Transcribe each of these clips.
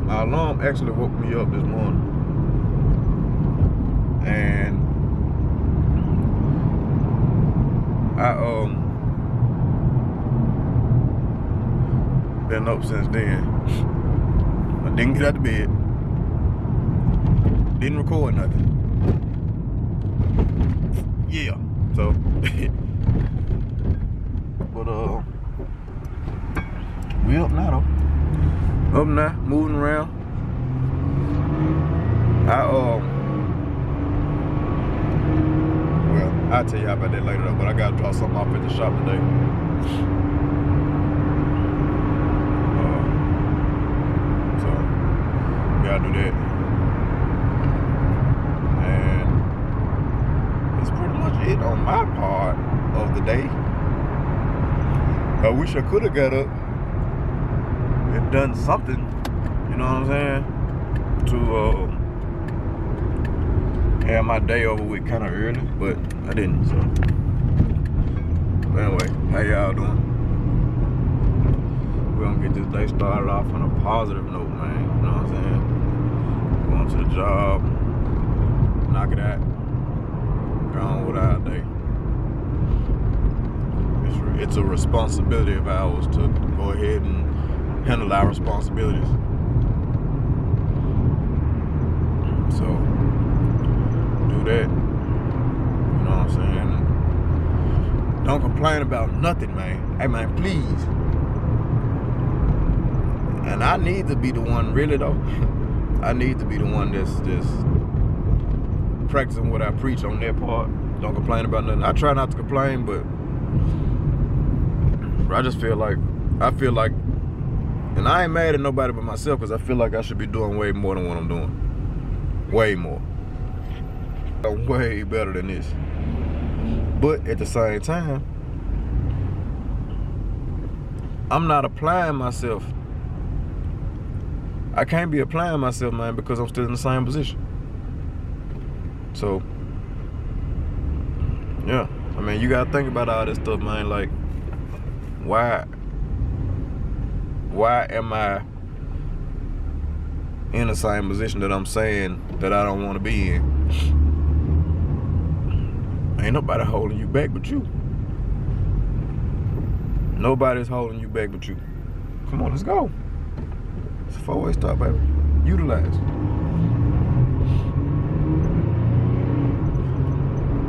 My alarm actually woke me up this morning. And I been up since then. I didn't get out of bed. Didn't record nothing. Yeah. So but we up now though. Up now, moving around. Well, I'll tell you about that later though, but I gotta drop something off at the shop today. So gotta do that. And that's pretty much it on my part of the day. I wish I could have got up and done something, you know what I'm saying, to have my day over with kind of early, but I didn't. So anyway, how y'all doing? We're gonna get this day started off on a positive note, man, you know what I'm saying? Going to the job, knock it out, gone with our day. It's a responsibility of ours to go ahead and handle our responsibilities. So do that. You know what I'm saying? Don't complain about nothing, man. Hey man, please. And I need to be the one, really though. I need to be the one that's practicing what I preach on that part. Don't complain about nothing. I try not to complain, but I just feel like, and I ain't mad at nobody but myself, because I feel like I should be doing way more than what I'm doing. Way more. I'm way better than this. But at the same time, I'm not applying myself. I can't be applying myself, man, because I'm still in the same position. So, yeah. I mean, you gotta think about all this stuff, man. Like, why am I in the same position that I'm saying that I don't want to be in? Ain't nobody holding you back but you. Nobody's holding you back but you. Come on, let's go. It's a 4-way stop, baby. Utilize.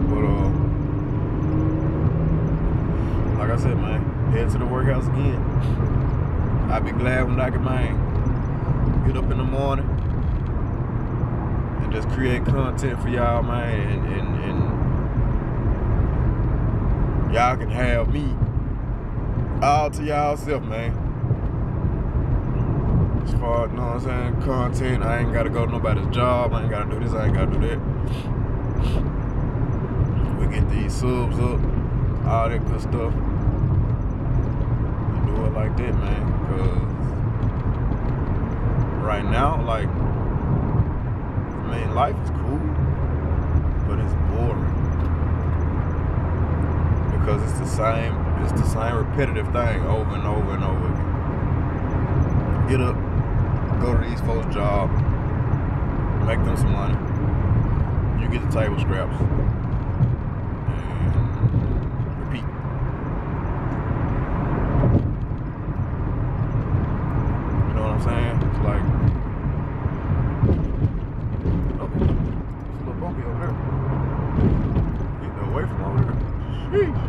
But like I said, man, head to the workhouse again. I'll be glad when I can, man, get up in the morning and just create content for y'all, man, and y'all can have me all to y'all self, man. As far as, you know what I'm saying, content, I ain't gotta go to nobody's job, I ain't gotta do this, I ain't gotta do that. We get these subs up, all that good stuff. And do it like that, man, because right now, like, I mean, life is cool, but it's boring. Because it's the same repetitive thing over and over and over again. Get up, go to these folks' job, make them some money. You get the table scraps, and repeat. You know what I'm saying? It's like, okay, it's a little bumpy over there. Get away from over there. Sheesh.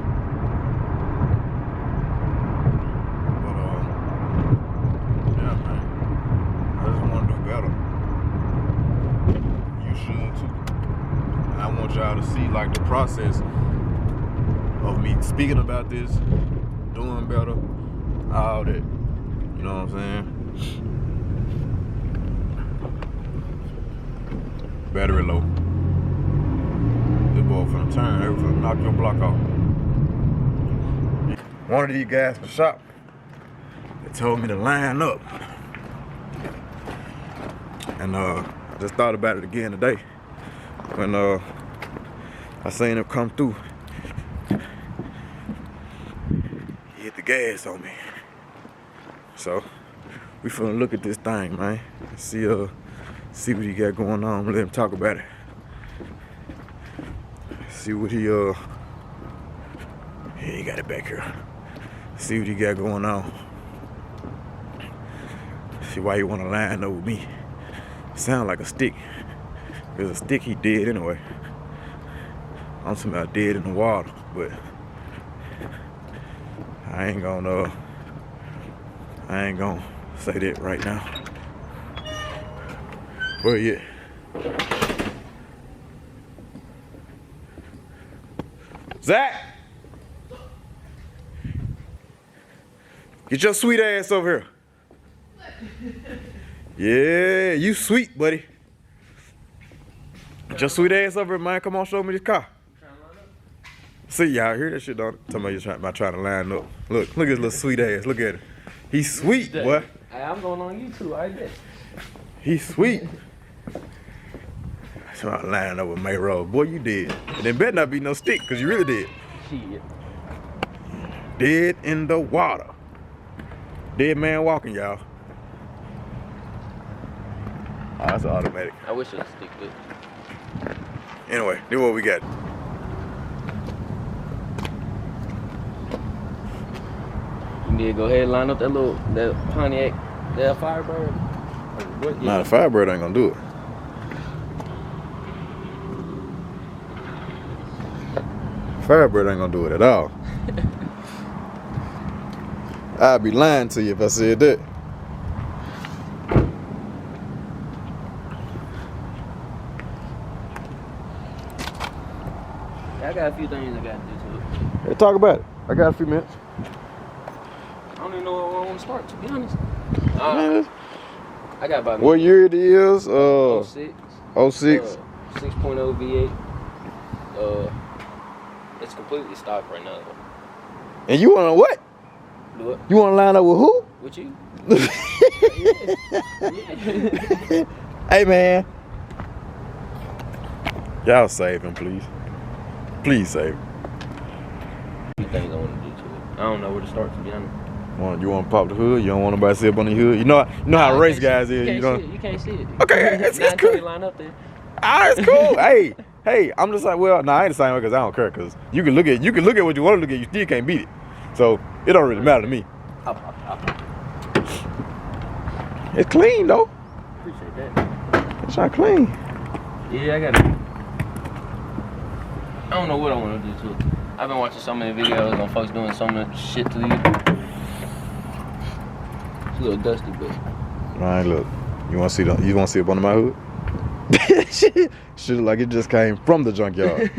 Y'all to see like the process of me speaking about this, doing better, all that. You know what I'm saying? Battery low. This boy finna turn, they finna knock your block off. One of these guys from the shop, they told me to line up. And I just thought about it again today. When I seen him come through. He hit the gas on me. So We finna look at this thing, man. See what he got going on. Let him talk about it. See what he yeah, he got it back here. See what he got going on. See why he wanna line up with me. Sound like a stick. There's a stick he did anyway. I'm talking about dead in the water, but I ain't gonna say that right now. Where you at? Zach! Get your sweet ass over here. Yeah, you sweet, buddy. Get your sweet ass over here, man. Come on, show me this car. See, y'all hear that shit, don't it? Talking about trying to line up. Look at his little sweet ass. Look at it. He's sweet, boy. Hey, I'm going on YouTube, I bet. He's sweet. So I line up with MayRose. Boy, you did. And there better not be no stick, because you really did. Shit. Dead in the water. Dead man walking, y'all. Oh, that's automatic. I wish it was stick, but... Anyway, this is what we got. You need to go ahead and line up that Pontiac, that Firebird. What? Nah, the Firebird ain't gonna do it. Firebird ain't gonna do it at all. I'd be lying to you if I said that. I got a few things I gotta do to it. Hey, talk about it. I got a few minutes. I don't even know where I want to start, to be honest. I got about... What year it is? 06. 06. 6.0 V8. It's completely stock right now. And you wanna what? What? You wanna line up with who? With you? Yeah. Hey man. Y'all save him, please. Please save him. Things I want to do to it. I don't know where to start, to be honest. You want to pop the hood? You don't want nobody to sit up on the hood? You know how race guys is. You can't see it. Okay, it's cool. You line up there. Ah, it's cool. hey, I'm just like, well, nah, I ain't the same way because I don't care. Because you can look at what you want to look at. You still can't beat it. So it don't really matter to me. It's clean though. Appreciate that. It's not clean. Yeah, I got it. I don't know what I want to do to it. I've been watching so many videos on folks doing so much shit to it. It's a little dusty, but. All right, look. You want to see up under my hood? Shit look like it just came from the junkyard.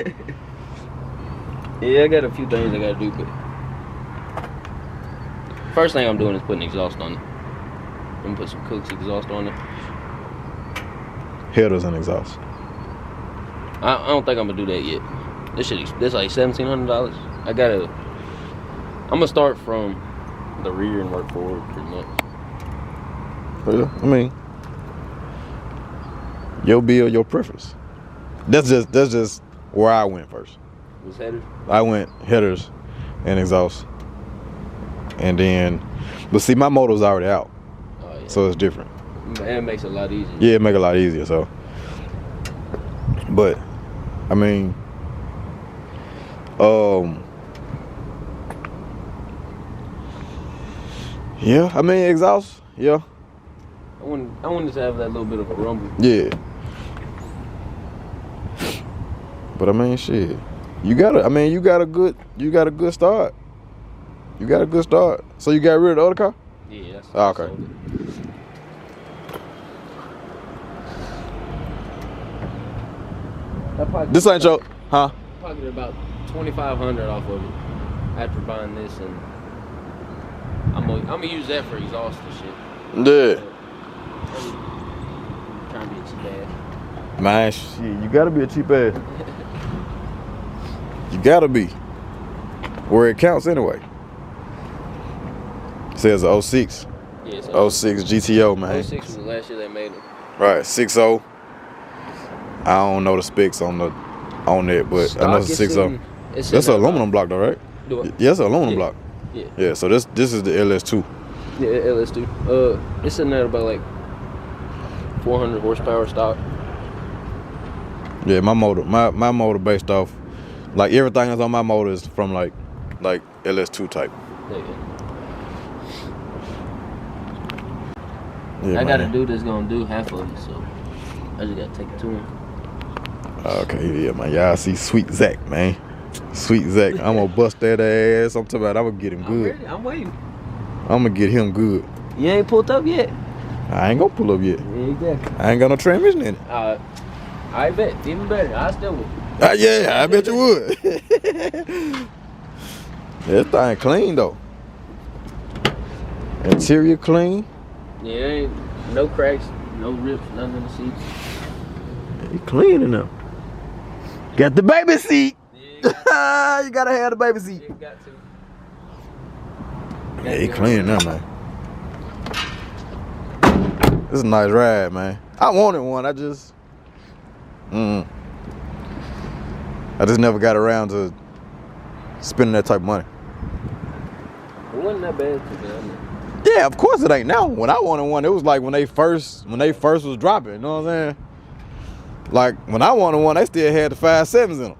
Yeah, I got a few things I gotta do, but first thing I'm doing is putting exhaust on it. I'm gonna put some Cook's exhaust on it. Headers and exhaust. I don't think I'm gonna do that yet. This like $1,700. I'm gonna start from the rear and work forward pretty much. Yeah, I mean, your bill, your preference. That's just where I went first. Was headers? I went headers and exhaust, and then, but see, my motor's already out, Oh, yeah. so it's different. And it makes it a lot easier. Yeah, it make it a lot easier. So, but I mean, yeah, I mean exhaust, yeah. I wanted to have that little bit of a rumble. Yeah. But I mean, shit. You got a good start. You got a good start. So you got rid of the other car? Yeah, that's okay. This ain't your, huh? I pocketed about $2,500 off of it after buying this, and I'm gonna use that for exhaust and shit. Yeah. Trying to be a cheap ass. Man, shit, you gotta be a cheap ass. You gotta be. Where it counts anyway. It says 06. Yeah, it's 06 GTO, man. 06 was the last year they made them. Right, 6.0. I don't know the specs on it, but I know it's 6.0. That's an aluminum block though, right? Do it. Yeah, it's an aluminum block. Yeah. Yeah, so this is the LS2. Yeah, LS2. It's sitting at about like 400 horsepower stock. Yeah, my motor based off, like everything that's on my motor is from like LS2 type. Yeah, I got a dude that's gonna do half of it, so I just gotta take it to him. Okay, yeah, man. Y'all see Sweet Zach, man. Sweet Zach. I'm gonna bust that ass. I'm talking about I'm gonna get him good. I'm waiting. I'm gonna get him good. You ain't pulled up yet? I ain't gonna pull up yet. Yeah, exactly. I ain't got no transmission in it. I bet. Even better. I still would. Yeah, I bet you would. This thing clean though. Interior clean. Yeah, ain't no cracks, no rips, nothing in the seats. He clean enough. Got the baby seat. Yeah, you gotta have the baby seat. Yeah, you got to. Yeah, he clean enough, man. This is a nice ride, man. I wanted one. I just never got around to spending that type of money. It wasn't that bad to me. Yeah, of course it ain't now. When I wanted one, it was like when they first was dropping. You know what I'm saying? Like when I wanted one, they still had the 5.7s in them.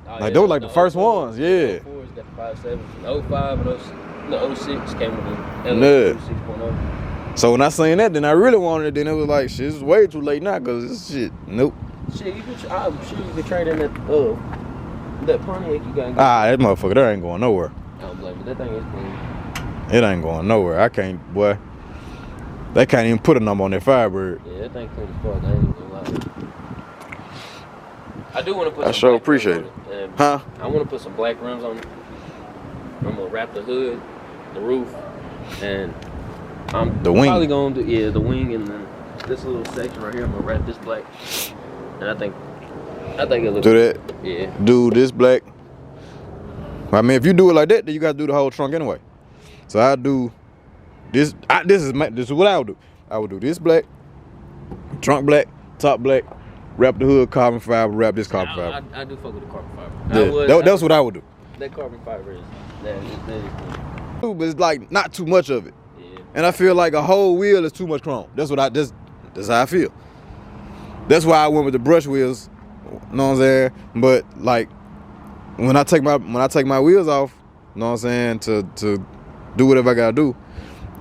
Like they were like the first ones. Yeah. 04's got the 5.7. 05 and 06 came with the Yeah. 6.0. So when I seen that, then I really wanted it. Then it was like, shit, it's way too late now, cause this shit, nope. Shit, I'm sure you could trade in that Pontiac you got. That motherfucker, that ain't going nowhere. I don't blame it. That thing is clean. It ain't going nowhere. I can't, boy. They can't even put a number on that Firebird. Yeah, that thing clean as fuck. I ain't even gonna lie. I do want to put. I sure appreciate it. Huh? I want to put some black rims on it. I'm gonna wrap the hood, the roof, and I'm probably gonna do the wing and then this little section right here. I'm gonna wrap this black, and I think it looks. Do that. Yeah. Do this black. I mean, if you do it like that, then you gotta do the whole trunk anyway. So I do this. This is what I would do. I would do this black, trunk black, top black, wrap the hood carbon fiber, wrap this carbon fiber. I do fuck with the carbon fiber. Yeah, that's what I would do. That carbon fiber is that is cool. But it's like not too much of it. Yeah. And I feel like a whole wheel is too much chrome. That's how I feel. That's why I went with the brush wheels. You know what I'm saying? But like when I take my wheels off, you know what I'm saying, to do whatever I gotta do,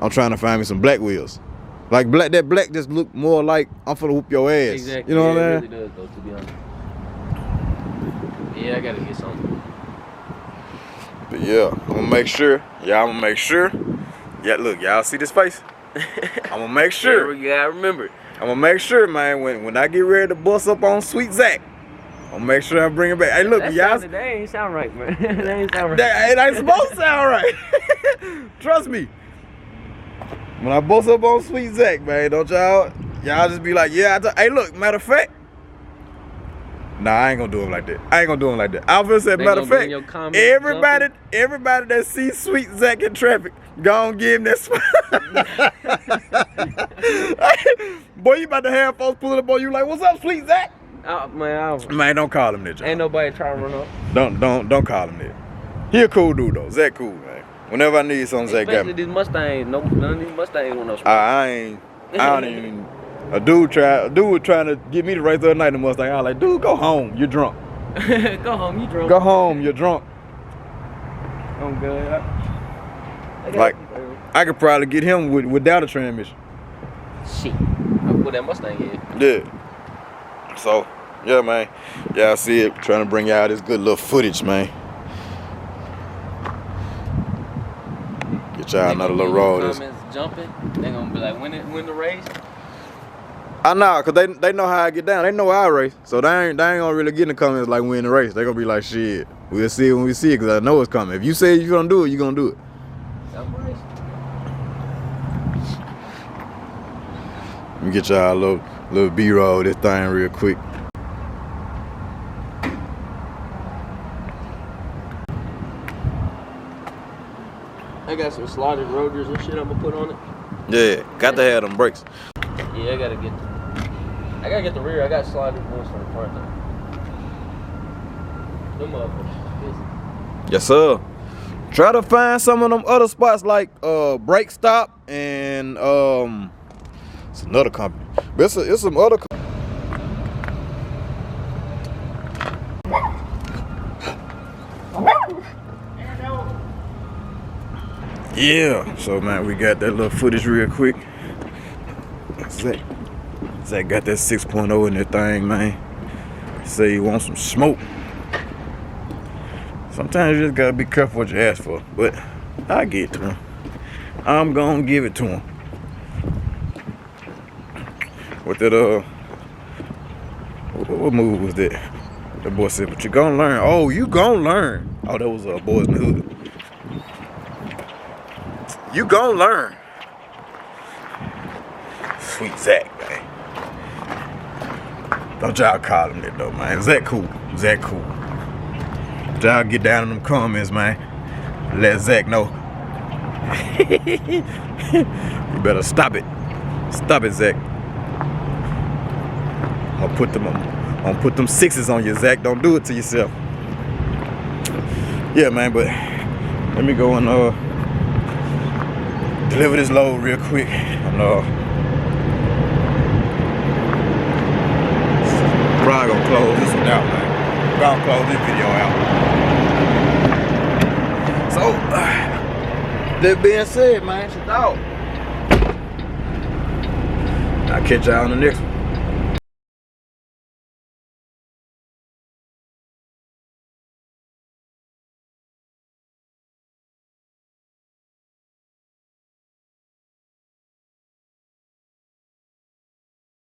I'm trying to find me some black wheels. Like that black just look more like I'm finna whoop your ass. Exactly. You know what I mean? It really does though, to be honest. Yeah, I gotta get something. But yeah, I'm gonna make sure. Yeah, look, y'all see this face? I'm gonna make sure. Yeah, I remember. I'm gonna make sure, man, when I get ready to bust up on Sweet Zach, I'm gonna make sure I bring it back. Hey, look, y'all. That ain't sound right, man. That ain't sound right. It ain't supposed to sound right. Trust me. When I bust up on Sweet Zach, man, don't y'all just be like, yeah. Hey, look, matter of fact. Nah, I ain't gonna do him like that. I'm gonna say, matter of fact, everybody that sees Sweet Zach in traffic, go give him that spot. Boy, you about to have folks pulling up on you like, what's up, Sweet Zach? Man, don't call him that, y'all. Ain't nobody trying to run up. Don't call him that. He a cool dude though. Zach cool, man. Whenever I need something, Zach got me. Especially these Mustangs. None of these Mustangs want no spot. I don't even. A dude was trying to get me to race the other night in the Mustang. I was like, dude, go home. You're drunk. Go home. You drunk. Go home. You're drunk. I'm good. I could probably get him without a transmission. Shit. I put that Mustang in. Yeah. So, yeah, man. Y'all see it. Trying to bring y'all this good little footage, man. Get y'all another little roll. Jumping. They gonna be like, win the race. I know, cause they know how I get down. They know I race, so they ain't gonna really get in the comments like win the race. They gonna be like, shit, we'll see it when we see it, cause I know it's coming. If you say you're gonna do it, you're gonna do it. Let me get y'all a little B-roll this thing real quick. I got some slotted rotors and shit I'm gonna put on it. Yeah, got to have them brakes. Yeah, I gotta get the rear. I got slotted ones from the front though. Them motherfuckers busy. Yes, sir. Try to find some of them other spots like Break Stop and it's another company. But it's some other yeah, so man, we got that little footage real quick. Zach got that 6.0 in that thing, man. Say you want some smoke. Sometimes you just gotta be careful what you ask for, but I get it to him. I'm gonna give it to him. What that what movie was that? The boy said, "But you gonna learn." Oh, you gonna learn. Oh, that was Boys in the Hood. You gonna learn. Sweet Zach, man. Don't y'all call him that though, man. Zach cool. Zach cool. Y'all get down in them comments, man. Let Zach know. You better stop it. Stop it, Zach. I'm gonna put them sixes on you, Zach. Don't do it to yourself. Yeah, man, but let me go and deliver this load real quick. And probably gonna close this one out, man. Gonna close this video out. So that being said, man, it's your dog. I'll catch y'all on the next one.